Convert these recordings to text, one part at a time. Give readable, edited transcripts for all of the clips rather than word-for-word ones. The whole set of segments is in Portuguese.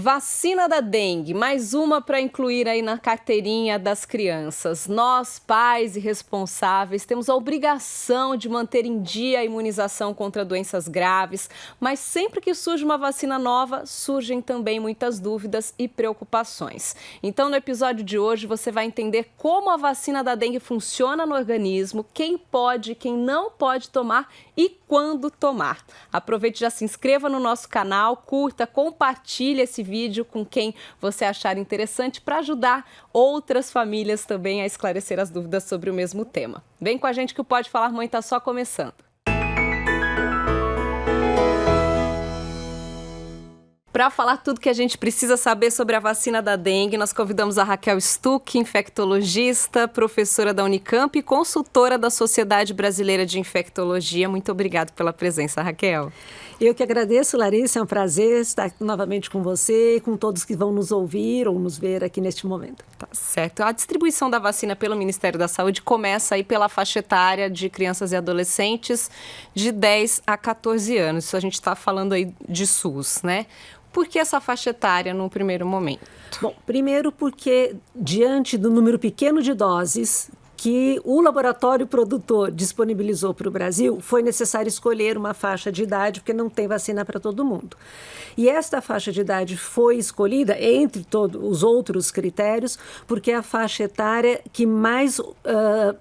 Vacina da dengue, mais uma para incluir aí na carteirinha das crianças. Nós, pais e responsáveis, temos a obrigação de manter em dia a imunização contra doenças graves, mas sempre que surge uma vacina nova, surgem também muitas dúvidas e preocupações. Então, no episódio de hoje, você vai entender como a vacina da dengue funciona no organismo, quem pode e quem não pode tomar e quando tomar. Aproveite e já se inscreva no nosso canal, curta, compartilhe esse vídeo com quem você achar interessante para ajudar outras famílias também a esclarecer as dúvidas sobre o mesmo tema. Vem com a gente que o Pode Falar Mãe está só começando. Para falar tudo que a gente precisa saber sobre a vacina da dengue, nós convidamos a Raquel Stuck, infectologista, professora da Unicamp e consultora da Sociedade Brasileira de Infectologia. Muito obrigada pela presença, Raquel. Eu que agradeço, Larissa, é um prazer estar novamente com você e com todos que vão nos ouvir ou nos ver aqui neste momento. Tá certo. A distribuição da vacina pelo Ministério da Saúde começa aí pela faixa etária de crianças e adolescentes de 10 a 14 anos. Isso a gente está falando aí de SUS, né? Por que essa faixa etária no primeiro momento? Bom, primeiro porque diante do número pequeno de doses que o laboratório produtor disponibilizou para o Brasil, foi necessário escolher uma faixa de idade, porque não tem vacina para todo mundo. E esta faixa de idade foi escolhida, entre todos os outros critérios, porque é a faixa etária que mais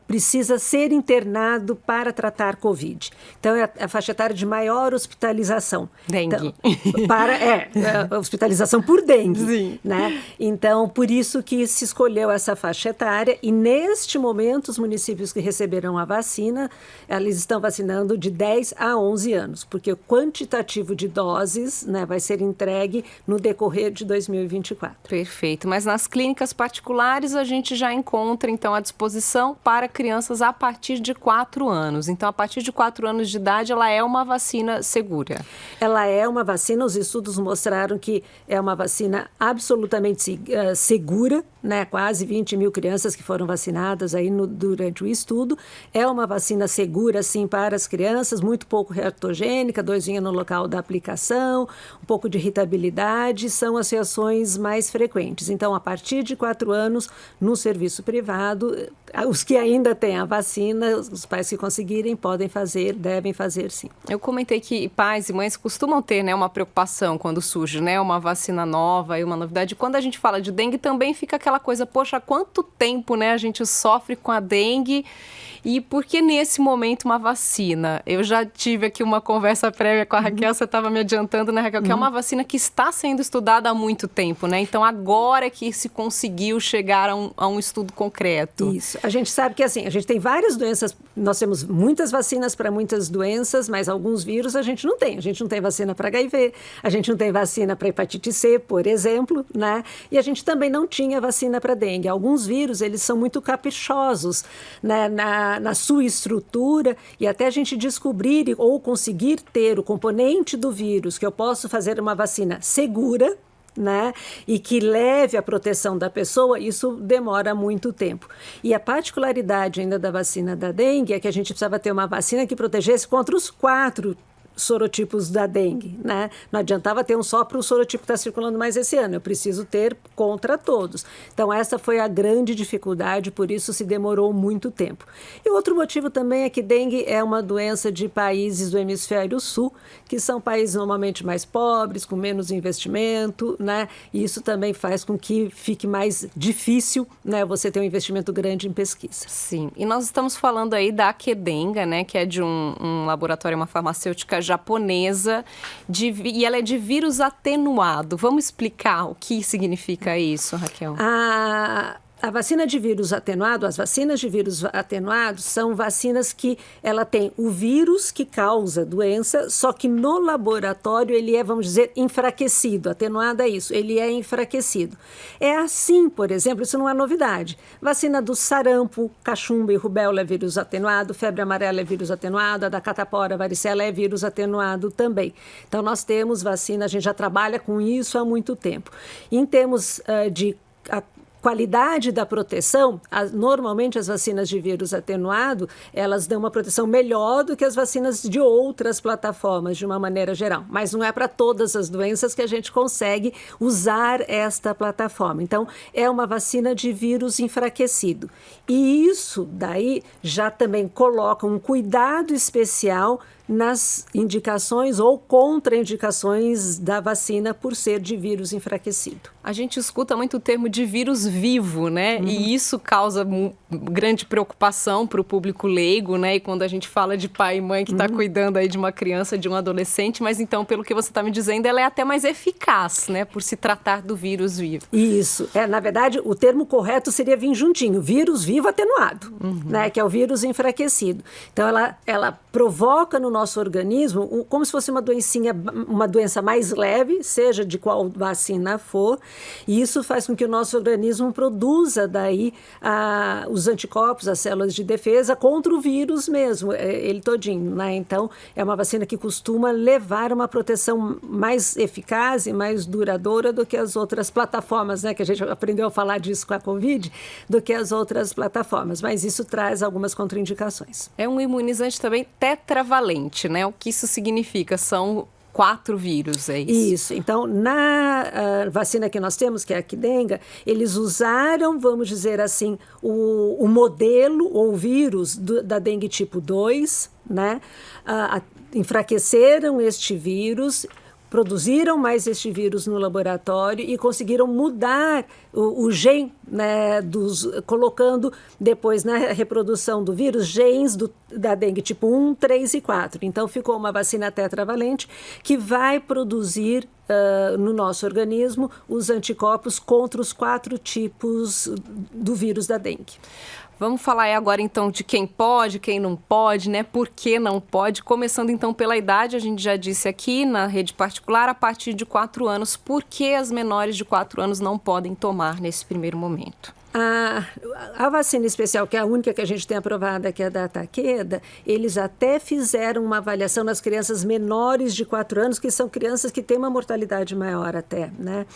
precisa ser internado para tratar Covid. Então, é a faixa etária de maior hospitalização. Dengue. Então, hospitalização por dengue. Sim. Né? Então, por isso que se escolheu essa faixa etária, e neste momento, os municípios que receberam a vacina, eles estão vacinando de 10 a 11 anos, porque o quantitativo de doses, né, vai ser entregue no decorrer de 2024. Perfeito, mas nas clínicas particulares a gente já encontra, então, à disposição para crianças a partir de 4 anos. Então, a partir de 4 anos de idade, ela é uma vacina segura? Ela é uma vacina, os estudos mostraram que é uma vacina absolutamente segura, né, quase 20 mil crianças que foram vacinadas aí durante o estudo. É uma vacina segura, sim, para as crianças, muito pouco reatogênica, dozinha no local da aplicação, um pouco de irritabilidade, são as reações mais frequentes. Então, a partir de 4 anos, no serviço privado, os que ainda têm a vacina, os pais que conseguirem, podem fazer, devem fazer, sim. Eu comentei que pais e mães costumam ter, né, uma preocupação quando surge, né, uma vacina nova e uma novidade. Quando a gente fala de dengue, também fica aquela coisa, poxa, há quanto tempo, né, a gente sofre com a dengue e por que nesse momento uma vacina? Eu já tive aqui uma conversa prévia com a Raquel, você estava me adiantando, né, Raquel, que é uma vacina que está sendo estudada há muito tempo, né? Então agora é que se conseguiu chegar a um estudo concreto. Isso. A gente sabe que assim, a gente tem várias doenças, nós temos muitas vacinas para muitas doenças, mas alguns vírus a gente não tem. A gente não tem vacina para HIV, a gente não tem vacina para hepatite C, por exemplo, né? E a gente também não tinha vacina para dengue. Alguns vírus, eles são muito caprichosos, né, na sua estrutura, e até a gente descobrir ou conseguir ter o componente do vírus que eu posso fazer uma vacina segura, né, e que leve a proteção da pessoa, isso demora muito tempo. E a particularidade ainda da vacina da dengue é que a gente precisava ter uma vacina que protegesse contra os 4 sorotipos da dengue, né? Não adiantava ter um só para o sorotipo que está circulando mais esse ano, eu preciso ter contra todos. Então, essa foi a grande dificuldade, por isso se demorou muito tempo. E outro motivo também é que dengue é uma doença de países do hemisfério sul, que são países normalmente mais pobres, com menos investimento, né? E isso também faz com que fique mais difícil, né, você ter um investimento grande em pesquisa. Sim, e nós estamos falando aí da Qdenga, né, que é de um laboratório, uma farmacêutica japonesa, e ela é de vírus atenuado. Vamos explicar o que significa isso, Raquel? A vacina de vírus atenuado, as vacinas de vírus atenuados são vacinas que ela tem o vírus que causa doença, só que no laboratório ele é, vamos dizer, enfraquecido. Atenuado é isso, ele é enfraquecido. É assim, por exemplo, isso não é novidade. Vacina do sarampo, cachumba e rubéola é vírus atenuado, febre amarela é vírus atenuado, a da catapora, varicela é vírus atenuado também. Então nós temos vacina, a gente já trabalha com isso há muito tempo. Em termos de qualidade da proteção, normalmente as vacinas de vírus atenuado, elas dão uma proteção melhor do que as vacinas de outras plataformas, de uma maneira geral. Mas não é para todas as doenças que a gente consegue usar esta plataforma. Então, é uma vacina de vírus enfraquecido. E isso daí já também coloca um cuidado especial nas indicações ou contraindicações da vacina por ser de vírus enfraquecido. A gente escuta muito o termo de vírus vivo, né? E isso causa grande preocupação para o público leigo, né? E quando a gente fala de pai e mãe que está cuidando aí de uma criança, de um adolescente, mas então, pelo que você está me dizendo, ela é até mais eficaz, né? Por se tratar do vírus vivo. Isso. Na verdade, o termo correto seria vir juntinho, vírus vivo atenuado, né? Que é o vírus enfraquecido. Então, ela provoca no nosso organismo como se fosse uma doença mais leve, seja de qual vacina for, e isso faz com que o nosso organismo produza daí os anticorpos, as células de defesa contra o vírus mesmo, ele todinho, né? Então, é uma vacina que costuma levar uma proteção mais eficaz e mais duradoura do que as outras plataformas, né? Que a gente aprendeu a falar disso com a Covid, do que as outras plataformas, mas isso traz algumas contraindicações. É um imunizante também tetravalente, né? O que isso significa? São 4 vírus, é isso? Isso. Então, na vacina que nós temos, que é a Qdenga, eles usaram, vamos dizer assim, o modelo ou vírus da dengue tipo 2, né? Enfraqueceram este vírus, produziram mais este vírus no laboratório e conseguiram mudar o gene, né, colocando depois na reprodução do vírus genes da dengue tipo 1, 3 e 4. Então, ficou uma vacina tetravalente que vai produzir no nosso organismo os anticorpos contra os 4 tipos do vírus da dengue. Vamos falar aí agora, então, de quem pode, quem não pode, né? Por que não pode? Começando, então, pela idade, a gente já disse aqui, na rede particular, a partir de 4 anos. Por que as menores de 4 anos não podem tomar nesse primeiro momento? A vacina especial, que é a única que a gente tem aprovada, que é a da Takeda, eles até fizeram uma avaliação nas crianças menores de 4 anos, que são crianças que têm uma mortalidade maior até, né?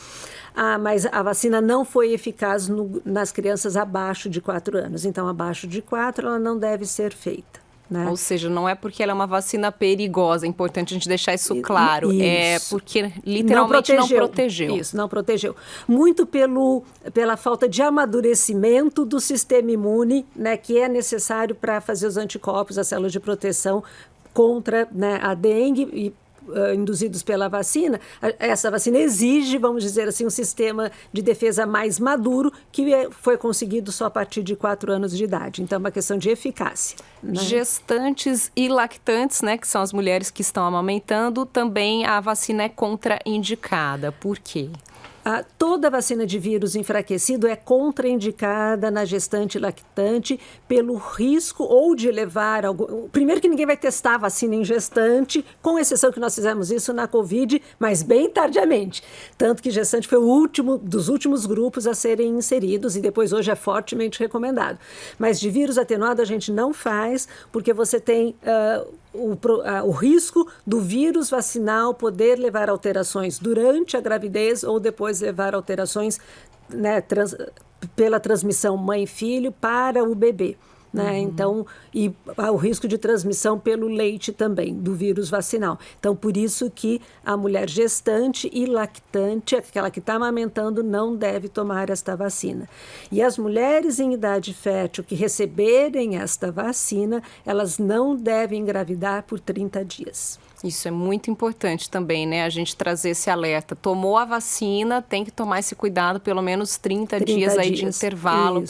Mas a vacina não foi eficaz nas crianças abaixo de 4 anos. Então, abaixo de 4, ela não deve ser feita. Né? Ou seja, não é porque ela é uma vacina perigosa, é importante a gente deixar isso claro, é porque literalmente não protegeu. Isso, não protegeu. Muito pela falta de amadurecimento do sistema imune, né, que é necessário para fazer os anticorpos, as células de proteção contra, né, a dengue e induzidos pela vacina. Essa vacina exige, vamos dizer assim, um sistema de defesa mais maduro, que foi conseguido só a partir de 4 anos de idade. Então, é uma questão de eficácia. Né? Gestantes e lactantes, né, que são as mulheres que estão amamentando, também a vacina é contraindicada. Por quê? Toda vacina de vírus enfraquecido é contraindicada na gestante e lactante pelo risco ou de levar algum... Primeiro que ninguém vai testar a vacina em gestante, com exceção que nós fizemos isso na Covid, mas bem tardiamente. Tanto que gestante foi o último dos últimos grupos a serem inseridos e depois hoje é fortemente recomendado. Mas de vírus atenuado a gente não faz, porque você tem... o risco do vírus vacinal poder levar alterações durante a gravidez ou depois levar alterações, né, pela transmissão mãe-filho para o bebê. Né? Então, e há o risco de transmissão pelo leite também, do vírus vacinal. Então, por isso que a mulher gestante e lactante, aquela que está amamentando, não deve tomar esta vacina. E as mulheres em idade fértil que receberem esta vacina, elas não devem engravidar por 30 dias. Isso é muito importante também, né? A gente trazer esse alerta. Tomou a vacina, tem que tomar esse cuidado, pelo menos 30 dias aí de intervalo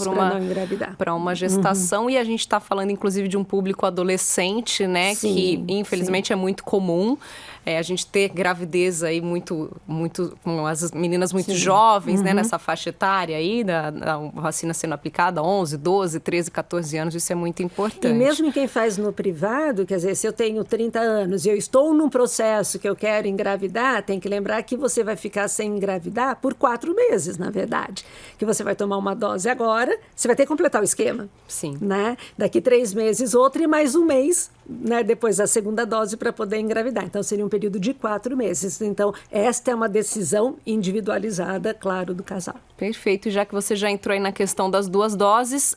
para uma gestação. E a gente está falando, inclusive, de um público adolescente, né? Sim, que, infelizmente, é muito comum. A gente ter gravidez aí com as meninas muito jovens, né, nessa faixa etária aí, da vacina sendo aplicada, 11, 12, 13, 14 anos, isso é muito importante. E mesmo quem faz no privado, quer dizer, se eu tenho 30 anos e eu estou num processo que eu quero engravidar, tem que lembrar que você vai ficar sem engravidar por 4 meses, na verdade. Que você vai tomar uma dose agora, você vai ter que completar o esquema. Sim. Né? Daqui 3 meses outra e mais um mês né, depois da segunda dose para poder engravidar. Então, seria um período de 4 meses. Então, esta é uma decisão individualizada, claro, do casal. Perfeito. Já que você já entrou aí na questão das 2 doses,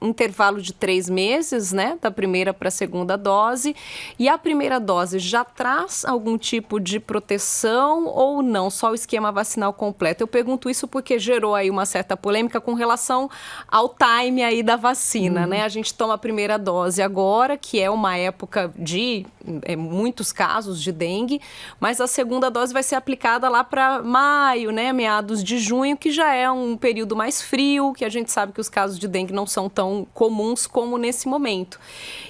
intervalo de 3 meses, né, da primeira para a segunda dose. E a primeira dose já traz algum tipo de proteção ou não? Só o esquema vacinal completo? Eu pergunto isso porque gerou aí uma certa polêmica com relação ao time aí da vacina, né? A gente toma a primeira dose agora, que é uma época de muitos casos de dengue, mas a segunda dose vai ser aplicada lá para maio, né, meados de junho, que já é um período mais frio, que a gente sabe que os casos de dengue não são tão comuns como nesse momento.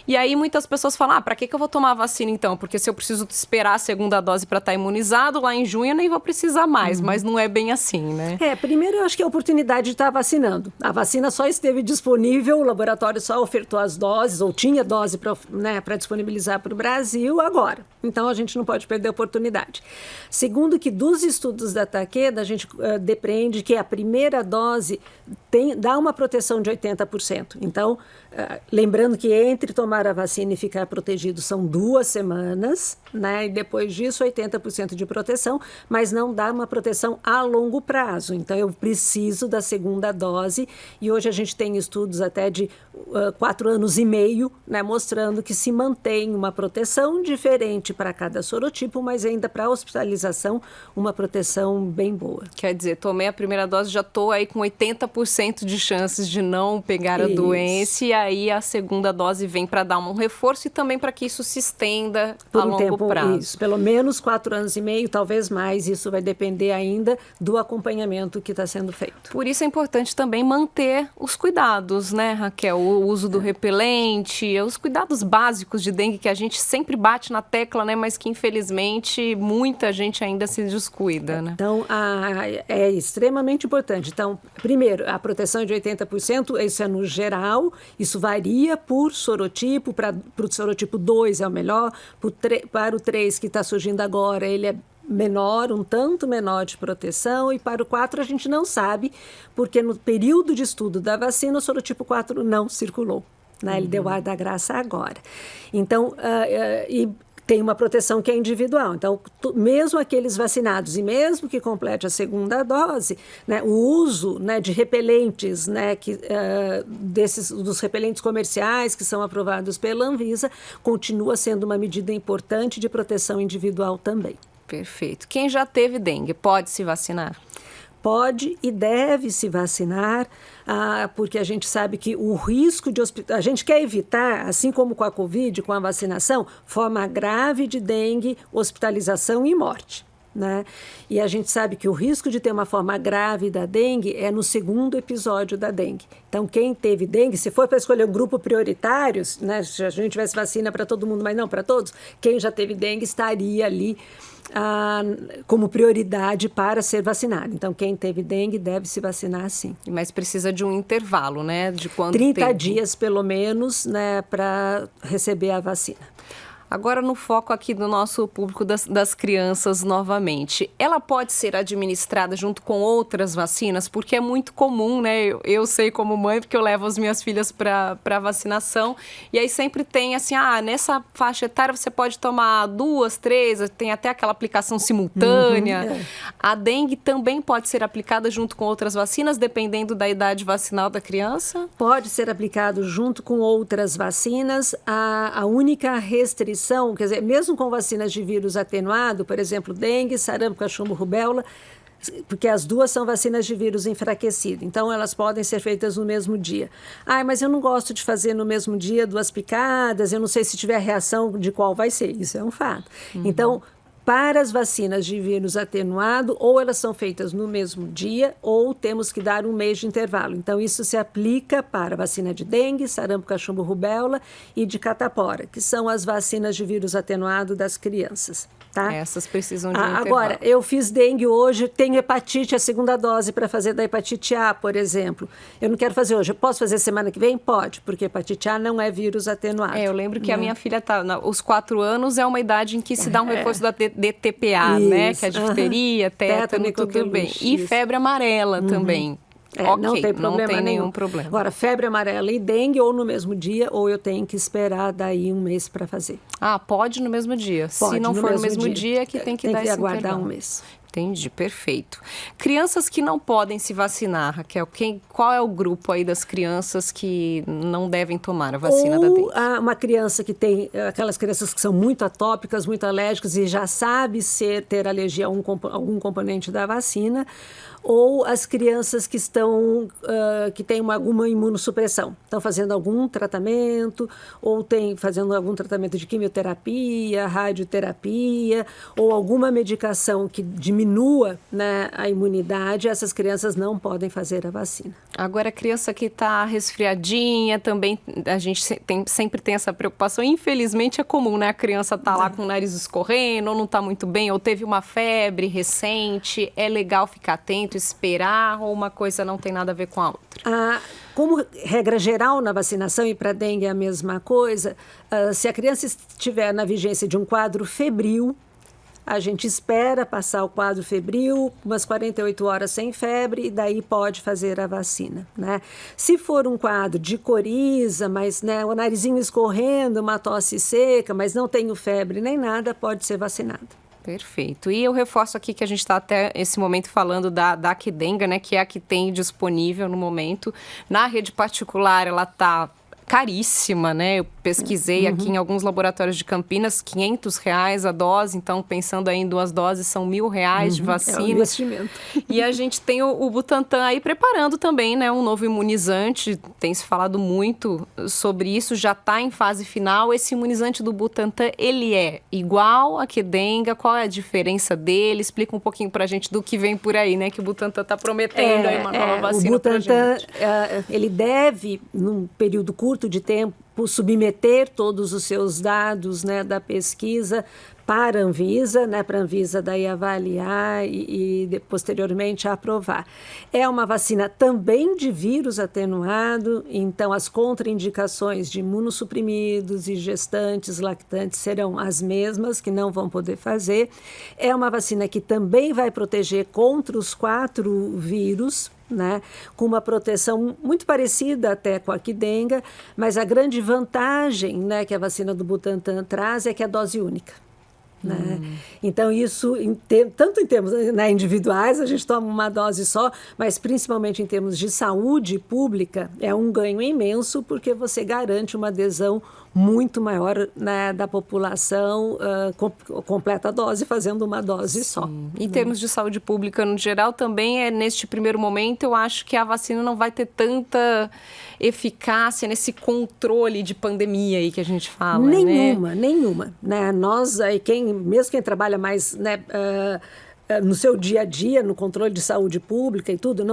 E aí muitas pessoas falam, para que eu vou tomar a vacina então? Porque se eu preciso esperar a segunda dose para estar imunizado, lá em junho eu nem vou precisar mais, mas não é bem assim, né? Primeiro eu acho que é a oportunidade de estar vacinando. A vacina só esteve disponível, o laboratório só ofertou as doses, ou tinha dose para disponibilizar para o Brasil agora. Então, a gente não pode perder a oportunidade. Segundo, que dos estudos da Takeda, a gente depreende que a primeira dose dá uma proteção de 80%. Então, lembrando que entre tomar a vacina e ficar protegido são 2 semanas, né? E depois disso, 80% de proteção, mas não dá uma proteção a longo prazo. Então, eu preciso da segunda dose e hoje a gente tem estudos até de 4 anos e meio, né, mostrando que se mantém uma proteção diferente para cada sorotipo, mas ainda para hospitalização, uma proteção bem boa. Quer dizer, tomei a primeira dose, já estou aí com 80% de chances de não pegar a doença, e aí a segunda dose vem para dar um reforço e também para que isso se estenda a longo prazo. Isso, pelo menos 4 anos e meio, talvez mais, isso vai depender ainda do acompanhamento que está sendo feito. Por isso é importante também manter os cuidados, né, Raquel? O uso do repelente, os cuidados básicos de dengue que a gente sempre bate na tecla, né, mas que infelizmente muita gente ainda se descuida, né? Então, é extremamente importante. Então, primeiro, a proteção de 80%, isso é no geral, isso varia por sorotipo, para o sorotipo 2 é o melhor, para o 3 que está surgindo agora, ele é menor, um tanto menor de proteção, e para o 4 a gente não sabe, porque no período de estudo da vacina o sorotipo 4 não circulou, né? Ele deu ar da graça agora. Então, e tem uma proteção que é individual. Então, mesmo aqueles vacinados e mesmo que complete a segunda dose, né, o uso, né, de repelentes, né, dos repelentes comerciais que são aprovados pela Anvisa, continua sendo uma medida importante de proteção individual também. Perfeito. Quem já teve dengue pode se vacinar? Pode e deve se vacinar, porque a gente sabe que o risco de a gente quer evitar, assim como com a Covid, com a vacinação, forma grave de dengue, hospitalização e morte, né? E a gente sabe que o risco de ter uma forma grave da dengue é no segundo episódio da dengue. Então, quem teve dengue, se for para escolher um grupo prioritário, né, se a gente tivesse vacina para todo mundo, mas não para todos, quem já teve dengue estaria ali como prioridade para ser vacinado. Então, quem teve dengue deve se vacinar, sim. Mas precisa de um intervalo, né? De quanto 30 tempo? dias, pelo menos, né, para receber a vacina. Agora, no foco aqui do nosso público das crianças novamente, ela pode ser administrada junto com outras vacinas? Porque é muito comum, né? Eu sei como mãe, porque eu levo as minhas filhas para vacinação, e aí sempre tem assim, nessa faixa etária você pode tomar 2, 3, tem até aquela aplicação simultânea. A dengue também pode ser aplicada junto com outras vacinas, dependendo da idade vacinal da criança? Pode ser aplicado junto com outras vacinas. A única restrição, quer dizer, mesmo com vacinas de vírus atenuado, por exemplo, dengue, sarampo, cachumbo, rubéola, porque as duas são vacinas de vírus enfraquecido, então elas podem ser feitas no mesmo dia. Mas eu não gosto de fazer no mesmo dia 2 picadas, eu não sei se tiver reação de qual vai ser, isso é um fato. Então, para as vacinas de vírus atenuado, ou elas são feitas no mesmo dia, ou temos que dar 1 mês de intervalo. Então, isso se aplica para a vacina de dengue, sarampo, cachumbo, rubéola e de catapora, que são as vacinas de vírus atenuado das crianças. Tá? Essas precisam de um intervalo. Agora, eu fiz dengue hoje, tenho hepatite, a segunda dose para fazer da hepatite A, por exemplo. Eu não quero fazer hoje. Eu posso fazer semana que vem? Pode, porque hepatite A não é vírus atenuado. Eu lembro que a minha filha tá... Os 4 anos é uma idade em que se dá um reforço da DTPA, né? Que é a difteria, tétano, tudo bem. E febre amarela também. Não tem problema não tem nenhum. nenhum problema. Agora, febre amarela e dengue ou no mesmo dia, ou eu tenho que esperar daí um mês para fazer. Pode no mesmo dia. Pode, se não for no mesmo dia, que tem que dar esse aguardar intervalo. um mês. Entendi, perfeito. Crianças que não podem se vacinar, Raquel, qual é o grupo aí das crianças que não devem tomar a vacina da dengue? Uma criança que tem, aquelas crianças que são muito atópicas, muito alérgicas e já sabe ter alergia a algum componente da vacina, ou as crianças que que têm alguma imunossupressão, estão fazendo algum tratamento, ou fazendo algum tratamento de quimioterapia, radioterapia, ou alguma medicação que diminua, né, a imunidade, essas crianças não podem fazer a vacina. Agora, a criança que está resfriadinha, também a gente sempre tem essa preocupação. Infelizmente, é comum, né? A criança tá lá com o nariz escorrendo, ou não está muito bem, ou teve uma febre recente. É legal ficar atento, esperar, ou uma coisa não tem nada a ver com a outra? Como regra geral na vacinação, e para dengue é a mesma coisa, se a criança estiver na vigência de um quadro febril, a gente espera passar o quadro febril, umas 48 horas sem febre, e daí pode fazer a vacina, né? Se for um quadro de coriza, mas, né, o narizinho escorrendo, uma tosse seca, mas não tenho febre nem nada, pode ser vacinado. Perfeito. E eu reforço aqui que a gente está até esse momento falando da Qdenga, né, que é a que tem disponível no momento. Na rede particular, ela está caríssima, né? Eu pesquisei aqui em alguns laboratórios de Campinas, R$500 a dose, então pensando aí em 2 doses, são R$1.000 de vacina. É um investimento. E a gente tem o Butantan aí preparando também, né? Um novo imunizante, tem se falado muito sobre isso, já está em fase final. Esse imunizante do Butantan, ele é igual a Qdenga? Qual é a diferença dele? Explica um pouquinho pra gente do que vem por aí, né? Que o Butantan está prometendo aí uma nova vacina pra gente. O Butantan, ele deve, num período curto de tempo, submeter todos os seus dados, né, da pesquisa para a Anvisa, né, para a Anvisa daí avaliar e posteriormente aprovar. É uma vacina também de vírus atenuado, então as contraindicações de imunossuprimidos e gestantes, lactantes serão as mesmas, que não vão poder fazer. É uma vacina que também vai proteger contra os 4 vírus, né, com uma proteção muito parecida até com a Qdenga, mas a grande vantagem, né, que a vacina do Butantan traz é que é dose única. Né? Então, isso, tanto em termos, né, individuais, a gente toma uma dose só, mas principalmente em termos de saúde pública, é um ganho imenso, porque você garante uma adesão muito maior, né, da população, completa a dose, fazendo uma dose só. Em termos de saúde pública, no geral, também neste primeiro momento, eu acho que a vacina não vai ter tanta eficácia nesse controle de pandemia aí que a gente fala, Nenhuma. Né? Nós, aí, mesmo quem trabalha mais, né, no seu dia a dia, no controle de saúde pública e tudo,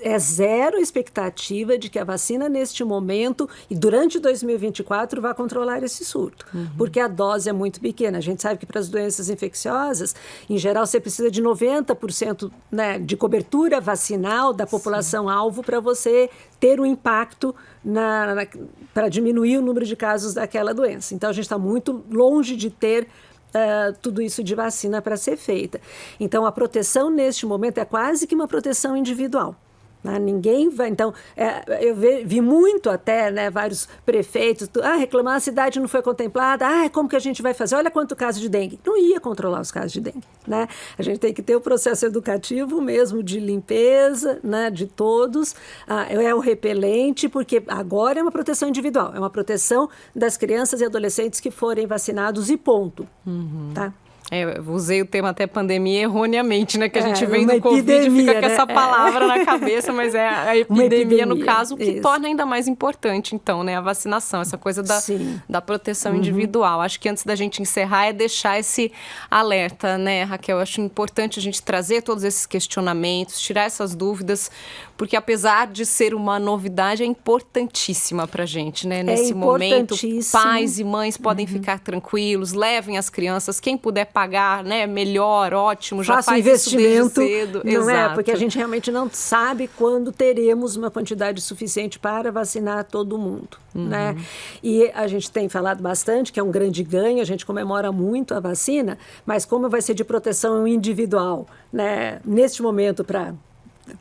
é zero expectativa de que a vacina neste momento e durante 2024 vá controlar esse surto, porque a dose é muito pequena. A gente sabe que para as doenças infecciosas, em geral, você precisa de 90%, né, de cobertura vacinal da população-alvo para você ter um impacto para diminuir o número de casos daquela doença. Então, a gente está muito longe de ter tudo isso de vacina para ser feita. Então, a proteção neste momento é quase que uma proteção individual. Ninguém vai... Então, eu vi muito até, né, vários prefeitos reclamando, a cidade não foi contemplada, como que a gente vai fazer? Olha quanto caso de dengue. Não ia controlar os casos de dengue, né? A gente tem que ter o processo educativo mesmo de limpeza, né, de todos, é o repelente, porque agora é uma proteção individual, é uma proteção das crianças e adolescentes que forem vacinados e ponto, tá? Eu usei o termo até pandemia erroneamente, né? Que a gente vem do Covid e fica com essa palavra na cabeça, mas é a epidemia, no caso, que torna ainda mais importante, então, né? A vacinação, essa coisa da proteção individual. Acho que antes da gente encerrar é deixar esse alerta, né, Raquel? Acho importante a gente trazer todos esses questionamentos, tirar essas dúvidas, porque apesar de ser uma novidade, é importantíssima pra gente, né? Nesse momento, pais e mães podem ficar tranquilos, levem as crianças, quem puder pagar, né, melhor, ótimo, já faz investimento, isso desde cedo. Não é? Porque a gente realmente não sabe quando teremos uma quantidade suficiente para vacinar todo mundo, né? E a gente tem falado bastante que é um grande ganho, a gente comemora muito a vacina, mas como vai ser de proteção individual, né? Neste momento, para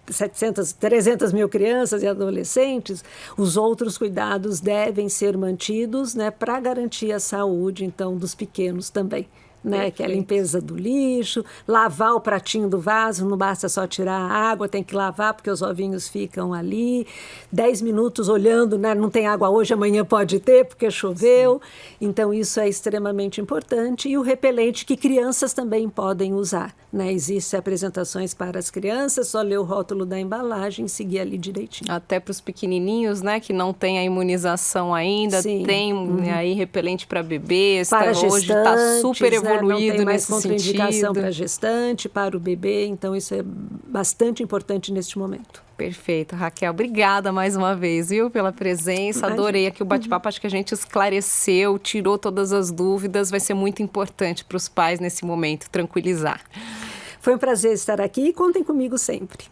300 mil crianças e adolescentes, os outros cuidados devem ser mantidos, né, para garantir a saúde, então, dos pequenos também. Né, que é a limpeza do lixo, lavar o pratinho do vaso, não basta só tirar a água, tem que lavar porque os ovinhos ficam ali, 10 minutos olhando, né, não tem água hoje, amanhã pode ter porque choveu. Sim. Então isso é extremamente importante. E o repelente que crianças também podem usar, né, existem apresentações para as crianças, só ler o rótulo da embalagem e seguir ali direitinho. Até para os pequenininhos, né, que não tem a imunização ainda. Sim. Tem aí repelente para bebês, para hoje está super evoluído. Não tem mais contraindicação para a gestante, para o bebê, então isso é bastante importante neste momento. Perfeito, Raquel. Obrigada mais uma vez, viu, pela presença. Adorei aqui o bate-papo, acho que a gente esclareceu, tirou todas as dúvidas, vai ser muito importante para os pais nesse momento tranquilizar. Foi um prazer estar aqui e contem comigo sempre.